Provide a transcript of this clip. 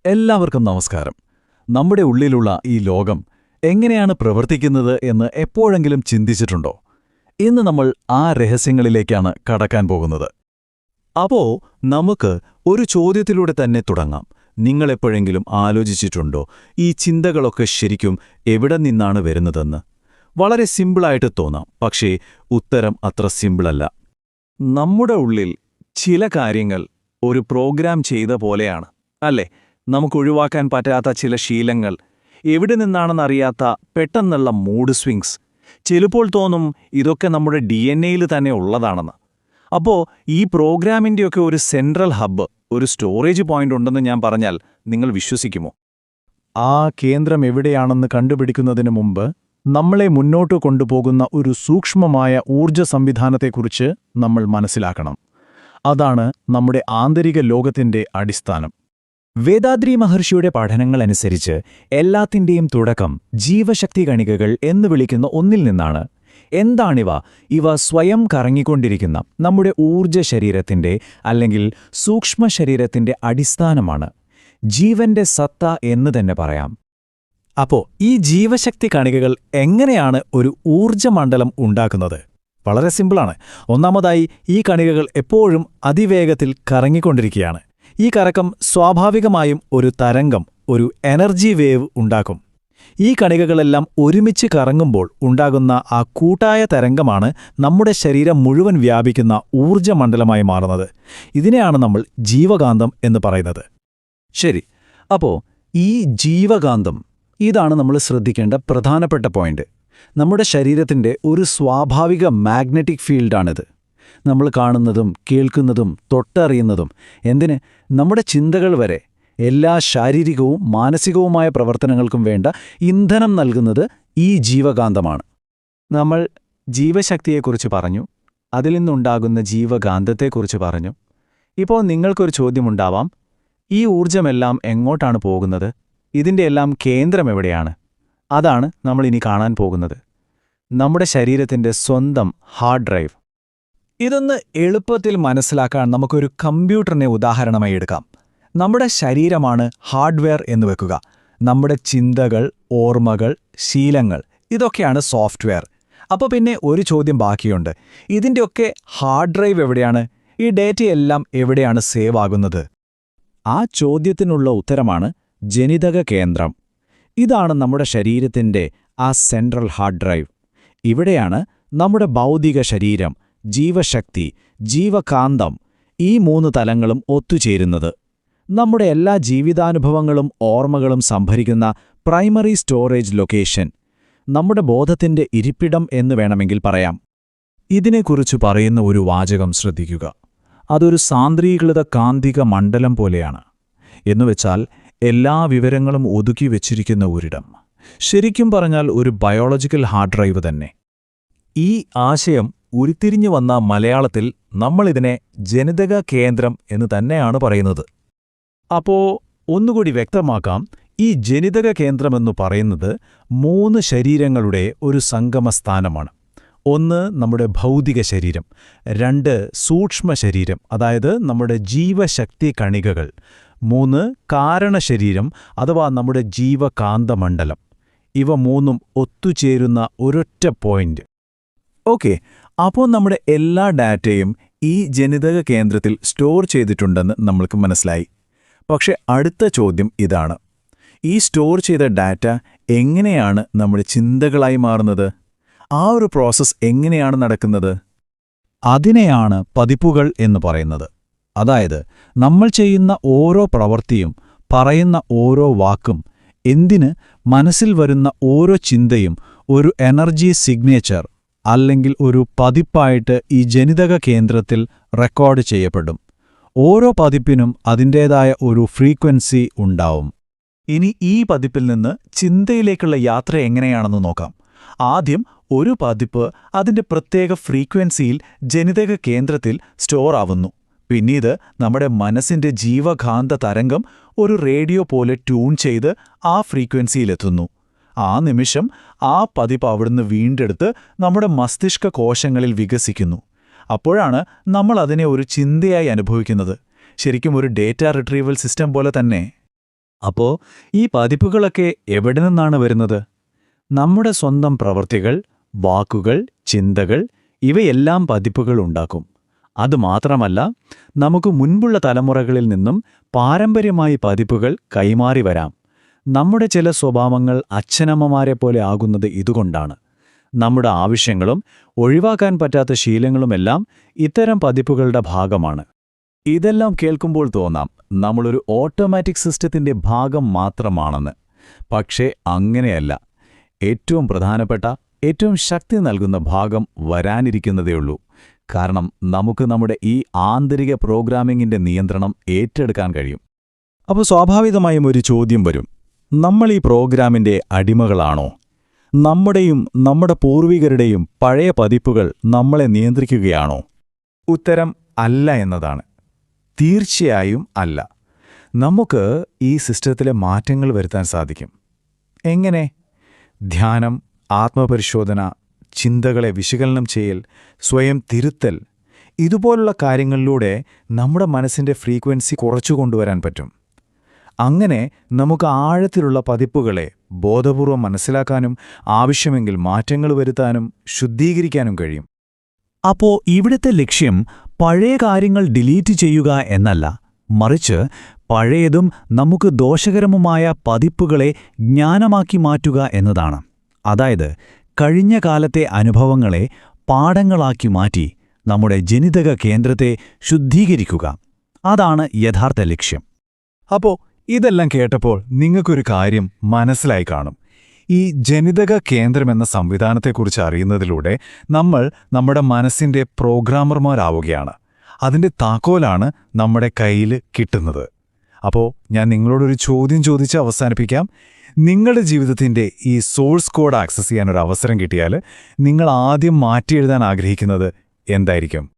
എല്ലാവർക്കും നമസ്കാരം. നമ്മുടെ ഉള്ളിലുള്ള ഈ ലോകം എങ്ങനെയാണ് പ്രവർത്തിക്കുന്നത് എന്ന് എപ്പോഴെങ്കിലും ചിന്തിച്ചിട്ടുണ്ടോ? ഇന്ന് നമ്മൾ ആ രഹസ്യങ്ങളിലേക്കാണ് കടക്കാൻ പോകുന്നത്. അപ്പോ നമുക്ക് ഒരു ചോദ്യത്തിലൂടെ തന്നെ തുടങ്ങാം. നിങ്ങളെപ്പോഴെങ്കിലും ആലോചിച്ചിട്ടുണ്ടോ ഈ ചിന്തകളൊക്കെ ശരിക്കും എവിടെ നിന്നാണ് വരുന്നതെന്ന്? വളരെ സിമ്പിളായിട്ട് തോന്നാം, പക്ഷേ ഉത്തരം അത്ര സിമ്പിളല്ല. നമ്മുടെ ഉള്ളിൽ ചില കാര്യങ്ങൾ ഒരു പ്രോഗ്രാം ചെയ്ത പോലെയാണ്, അല്ലേ? നമുക്കൊഴിവാക്കാൻ പറ്റാത്ത ചില ശീലങ്ങൾ, എവിടെ നിന്നാണെന്നറിയാത്ത പെട്ടെന്നുള്ള മൂഡ് സ്വിങ്സ്. ചിലപ്പോൾ തോന്നും ഇതൊക്കെ നമ്മുടെ DNA-യിൽ തന്നെ ഉള്ളതാണെന്ന്. അപ്പോൾ ഈ പ്രോഗ്രാമിൻ്റെയൊക്കെ ഒരു സെൻട്രൽ ഹബ്ബ്, ഒരു സ്റ്റോറേജ് പോയിന്റ് ഉണ്ടെന്ന് ഞാൻ പറഞ്ഞാൽ നിങ്ങൾ വിശ്വസിക്കുമോ? ആ കേന്ദ്രം എവിടെയാണെന്ന് കണ്ടുപിടിക്കുന്നതിന് മുമ്പ് നമ്മളെ മുന്നോട്ട് കൊണ്ടുപോകുന്ന ഒരു സൂക്ഷ്മമായ ഊർജ്ജ സംവിധാനത്തെക്കുറിച്ച് നമ്മൾ മനസ്സിലാക്കണം. അതാണ് നമ്മുടെ ആന്തരിക ലോകത്തിൻ്റെ അടിസ്ഥാനം. വേദാദ്രി മഹർഷിയുടെ പഠനങ്ങളനുസരിച്ച് എല്ലാത്തിൻ്റെയും തുടക്കം ജീവശക്തി കണികകൾ എന്ന് വിളിക്കുന്ന ഒന്നിൽ നിന്നാണ്. എന്താണിവ? ഇവ സ്വയം കറങ്ങിക്കൊണ്ടിരിക്കുന്ന നമ്മുടെ ഊർജ്ജ ശരീരത്തിൻ്റെ അല്ലെങ്കിൽ സൂക്ഷ്മ ശരീരത്തിൻ്റെ അടിസ്ഥാനമാണ്. ജീവന്റെ സത്ത എന്ന് തന്നെ പറയാം. അപ്പോൾ ഈ ജീവശക്തി കണികകൾ എങ്ങനെയാണ് ഒരു ഊർജ്ജമണ്ഡലം ഉണ്ടാക്കുന്നത്? വളരെ സിമ്പിളാണ്. ഒന്നാമതായി, ഈ കണികകൾ എപ്പോഴും അതിവേഗത്തിൽ കറങ്ങിക്കൊണ്ടിരിക്കുകയാണ്. ഈ കറക്കം സ്വാഭാവികമായും ഒരു തരംഗം, ഒരു എനർജി വേവ് ഉണ്ടാക്കും. ഈ കണികകളെല്ലാം ഒരുമിച്ച് കറങ്ങുമ്പോൾ ഉണ്ടാകുന്ന ആ കൂട്ടായ തരംഗമാണ് നമ്മുടെ ശരീരം മുഴുവൻ വ്യാപിക്കുന്ന ഊർജ്ജമണ്ഡലമായി മാറുന്നത്. ഇതിനെയാണ് നമ്മൾ ജീവകാന്തം എന്ന് പറയുന്നത്. ശരി, അപ്പോൾ ഈ ജീവകാന്തം, ഇതാണ് നമ്മൾ ശ്രദ്ധിക്കേണ്ട പ്രധാനപ്പെട്ട പോയിന്റ്. നമ്മുടെ ശരീരത്തിൻ്റെ ഒരു സ്വാഭാവിക മാഗ്നറ്റിക് ഫീൽഡാണിത്. നമ്മൾ കാണുന്നതും കേൾക്കുന്നതും തൊട്ടറിയുന്നതും, എന്തിന്, നമ്മുടെ ചിന്തകൾ വരെ, എല്ലാ ശാരീരികവും മാനസികവുമായ പ്രവർത്തനങ്ങൾക്കും വേണ്ട ഇന്ധനം നൽകുന്നത് ഈ ജീവകാന്തമാണ്. നമ്മൾ ജീവശക്തിയെക്കുറിച്ച് പറഞ്ഞു, അതിൽ നിന്നുണ്ടാകുന്ന ജീവകാന്തത്തെക്കുറിച്ച് പറഞ്ഞു. ഇപ്പോൾ നിങ്ങൾക്കൊരു ചോദ്യമുണ്ടാവാം, ഈ ഊർജ്ജമെല്ലാം എങ്ങോട്ടാണ് പോകുന്നത്? ഇതിൻ്റെ എല്ലാം കേന്ദ്രം എവിടെയാണ്? അതാണ് നമ്മളിനി കാണാൻ പോകുന്നത്. നമ്മുടെ ശരീരത്തിൻ്റെ സ്വന്തം ഹാർഡ് ഡ്രൈവ്. ഇതൊന്ന് എളുപ്പത്തിൽ മനസ്സിലാക്കാൻ നമുക്കൊരു കമ്പ്യൂട്ടറിനെ ഉദാഹരണമായി എടുക്കാം. നമ്മുടെ ശരീരമാണ് ഹാർഡ്വെയർ എന്ന് വെക്കുക. നമ്മുടെ ചിന്തകൾ, ഓർമ്മകൾ, ശീലങ്ങൾ, ഇതൊക്കെയാണ് സോഫ്റ്റ്വെയർ. അപ്പോൾ പിന്നെ ഒരു ചോദ്യം ബാക്കിയുണ്ട്. ഇതിൻ്റെയൊക്കെ ഹാർഡ് ഡ്രൈവ് എവിടെയാണ്? ഈ ഡേറ്റയെല്ലാം എവിടെയാണ് സേവ് ആകുന്നത്? ആ ചോദ്യത്തിനുള്ള ഉത്തരമാണ് ജനിതക കേന്ദ്രം. ഇതാണ് നമ്മുടെ ശരീരത്തിൻ്റെ ആ സെൻട്രൽ ഹാർഡ് ഡ്രൈവ്. ഇവിടെയാണ് നമ്മുടെ ഭൗതിക ശരീരം, ജീവശക്തി, ജീവകാന്തം, ഈ 3 തലങ്ങളും ഒത്തുചേരുന്നത്. നമ്മുടെ എല്ലാ ജീവിതാനുഭവങ്ങളും ഓർമ്മകളും സംഭരിക്കുന്ന പ്രൈമറി സ്റ്റോറേജ് ലൊക്കേഷൻ, നമ്മുടെ ബോധത്തിൻ്റെ ഇരിപ്പിടം എന്ന് വേണമെങ്കിൽ പറയാം. ഇതിനെക്കുറിച്ച് പറയുന്ന ഒരു വാചകം ശ്രദ്ധിക്കുക. അതൊരു സാന്ദ്രീകൃത കാന്തിക മണ്ഡലം പോലെയാണ്. എന്നുവെച്ചാൽ എല്ലാ വിവരങ്ങളും ഒതുക്കി വച്ചിരിക്കുന്ന ഒരിടം. ശരിക്കും പറഞ്ഞാൽ ഒരു ബയോളജിക്കൽ ഹാർഡ് ഡ്രൈവ് തന്നെ. ഈ ആശയം ഉരുത്തിരിഞ്ഞു വന്ന മലയാളത്തിൽ നമ്മളിതിനെ ജനിതക കേന്ദ്രം എന്ന് തന്നെയാണ് പറയുന്നത്. അപ്പോ ഒന്നുകൂടി വ്യക്തമാക്കാം. ഈ ജനിതക കേന്ദ്രമെന്നു പറയുന്നത് 3 ശരീരങ്ങളുടെ ഒരു സംഗമസ്ഥാനമാണ്. 1 നമ്മുടെ ഭൗതിക ശരീരം, 2 സൂക്ഷ്മ ശരീരം, അതായത് നമ്മുടെ ജീവശക്തി കണികകൾ, 3 കാരണശരീരം അഥവാ നമ്മുടെ ജീവകാന്തമണ്ഡലം. ഇവ 3ഉം ഒത്തുചേരുന്ന ഒരൊറ്റ പോയിന്റ്. ഓക്കെ, അപ്പോൾ നമ്മുടെ എല്ലാ ഡാറ്റയും ഈ ജനിതക കേന്ദ്രത്തിൽ സ്റ്റോർ ചെയ്തിട്ടുണ്ടെന്ന് നമ്മൾക്ക് മനസ്സിലായി. പക്ഷെ അടുത്ത ചോദ്യം ഇതാണ്: ഈ സ്റ്റോർ ചെയ്ത ഡാറ്റ എങ്ങനെയാണ് നമ്മുടെ ചിന്തകളായി മാറുന്നത്? ആ ഒരു പ്രോസസ്സ് എങ്ങനെയാണ് നടക്കുന്നത്? അതിനെയാണ് പതിപ്പുകൾ എന്ന് പറയുന്നത്. അതായത് നമ്മൾ ചെയ്യുന്ന ഓരോ പ്രവൃത്തിയും, പറയുന്ന ഓരോ വാക്കും, എന്തിന് മനസ്സിൽ വരുന്ന ഓരോ ചിന്തയും ഒരു എനർജി സിഗ്നേച്ചർ അല്ലെങ്കിൽ ഒരു പതിപ്പായിട്ട് ഈ ജനിതക കേന്ദ്രത്തിൽ റെക്കോർഡ് ചെയ്യപ്പെടും. ഓരോ പതിപ്പിനും അതിൻ്റേതായ ഒരു ഫ്രീക്വൻസി ഉണ്ടാവും. ഇനി ഈ പതിപ്പിൽ നിന്ന് ചിന്തയിലേക്കുള്ള യാത്ര എങ്ങനെയാണെന്ന് നോക്കാം. ആദ്യം ഒരു പതിപ്പ് അതിൻ്റെ പ്രത്യേക ഫ്രീക്വൻസിയിൽ ജനിതക കേന്ദ്രത്തിൽ സ്റ്റോർ ആവുന്നു. പിന്നീട് നമ്മുടെ മനസ്സിൻ്റെ ജീവകാന്ത തരംഗം ഒരു റേഡിയോ പോലെ ട്യൂൺ ചെയ്ത് ആ ഫ്രീക്വൻസിയിലെത്തുന്നു. ആ നിമിഷം ആ പതിപ്പ് അവിടുന്ന് വീണ്ടെടുത്ത് നമ്മുടെ മസ്തിഷ്ക കോശങ്ങളിൽ വികസിക്കുന്നു. അപ്പോഴാണ് നമ്മൾ അതിനെ ഒരു ചിന്തയായി അനുഭവിക്കുന്നത്. ശരിക്കും ഒരു ഡേറ്റ റിട്രീവൽ സിസ്റ്റം പോലെ തന്നെ. അപ്പോ ഈ പതിപ്പുകളൊക്കെ എവിടെ നിന്നാണ് വരുന്നത്? നമ്മുടെ സ്വന്തം പ്രവൃത്തികൾ, വാക്കുകൾ, ചിന്തകൾ ഇവയെല്ലാം പതിപ്പുകൾ ഉണ്ടാക്കും. അതുമാത്രമല്ല, നമുക്ക് മുൻപുള്ള തലമുറകളിൽ നിന്നും പാരമ്പര്യമായി പതിപ്പുകൾ കൈമാറി വരാം. നമ്മുടെ ചില സ്വഭാവങ്ങൾ അച്ഛനമ്മമാരെപ്പോലെ ആകുന്നത് ഇതുകൊണ്ടാണ്. നമ്മുടെ ആവശ്യങ്ങളും ഒഴിവാക്കാൻ പറ്റാത്ത ശീലങ്ങളുമെല്ലാം ഇത്തരം പതിപ്പുകളുടെ ഭാഗമാണ്. ഇതെല്ലാം കേൾക്കുമ്പോൾ തോന്നാം നമ്മളൊരു ഓട്ടോമാറ്റിക് സിസ്റ്റത്തിന്റെ ഭാഗം മാത്രമാണെന്ന്. പക്ഷേ അങ്ങനെയല്ല. ഏറ്റവും പ്രധാനപ്പെട്ട, ഏറ്റവും ശക്തി നൽകുന്ന ഭാഗം വരാനിരിക്കുന്നതേയുള്ളൂ. കാരണം നമുക്ക് നമ്മുടെ ഈ ആന്തരിക പ്രോഗ്രാമിംഗിന്റെ നിയന്ത്രണം ഏറ്റെടുക്കാൻ കഴിയും. അപ്പോൾ സ്വാഭാവികമായും ഒരു ചോദ്യം വരും. നമ്മൾ ഈ പ്രോഗ്രാമിന്റെ അടിമകളാണോ? നമ്മുടെയും നമ്മുടെ പൂർവികരുടെയും പഴയ പതിപ്പുകൾ നമ്മളെ നിയന്ത്രിക്കുകയാണോ? ഉത്തരം അല്ല എന്നതാണ്. തീർച്ചയായും അല്ല. നമുക്ക് ഈ സിസ്റ്റത്തിലെ മാറ്റങ്ങൾ വരുത്താൻ സാധിക്കും. എങ്ങനെ? ധ്യാനം, ആത്മപരിശോധന, ചിന്തകളെ വിശകലനം ചെയ്യൽ, സ്വയം തിരുത്തൽ, ഇതുപോലുള്ള കാര്യങ്ങളിലൂടെ നമ്മുടെ മനസ്സിന്റെ ഫ്രീക്വൻസി കുറച്ചു കൊണ്ടുവരാൻ പറ്റും. അങ്ങനെ നമുക്ക് ആഴത്തിലുള്ള പതിപ്പുകളെ ബോധപൂർവം മനസ്സിലാക്കാനും ആവശ്യമെങ്കിൽ മാറ്റങ്ങൾ വരുത്താനും ശുദ്ധീകരിക്കാനും കഴിയും. അപ്പോ ഇവിടുത്തെ ലക്ഷ്യം പഴയ കാര്യങ്ങൾ ഡിലീറ്റ് ചെയ്യുക എന്നല്ല, മറിച്ച് പഴയതും നമുക്ക് ദോഷകരവുമായ പതിപ്പുകളെ ജ്ഞാനമാക്കി മാറ്റുക എന്നതാണ്. അതായത് കഴിഞ്ഞ കാലത്തെ അനുഭവങ്ങളെ പാഠങ്ങളാക്കി മാറ്റി നമ്മുടെ ജനിതക കേന്ദ്രത്തെ ശുദ്ധീകരിക്കുക. അതാണ് യഥാർത്ഥ ലക്ഷ്യം. അപ്പോ ഇതെല്ലാം കേട്ടപ്പോൾ നിങ്ങൾക്കൊരു കാര്യം മനസ്സിലായി കാണും. ഈ ജനിതക കേന്ദ്രമെന്ന സംവിധാനത്തെക്കുറിച്ച് അറിയുന്നതിലൂടെ നമ്മൾ നമ്മുടെ മനസ്സിന്റെ പ്രോഗ്രാമർമാരാവുകയാണ്. അതിന്റെ താക്കോലാണ് നമ്മുടെ കയ്യിൽ കിട്ടുന്നത്. അപ്പോൾ ഞാൻ നിങ്ങളോടൊരു ചോദ്യം ചോദിച്ച് അവസാനിപ്പിക്കാം. നിങ്ങളുടെ ജീവിതത്തിന്റെ ഈ സോഴ്സ് കോഡ് ആക്സസ് ചെയ്യാനൊരു അവസരം കിട്ടിയാൽ നിങ്ങൾ ആദ്യം മാറ്റിയെഴുതാൻ ആഗ്രഹിക്കുന്നത് എന്തായിരിക്കും?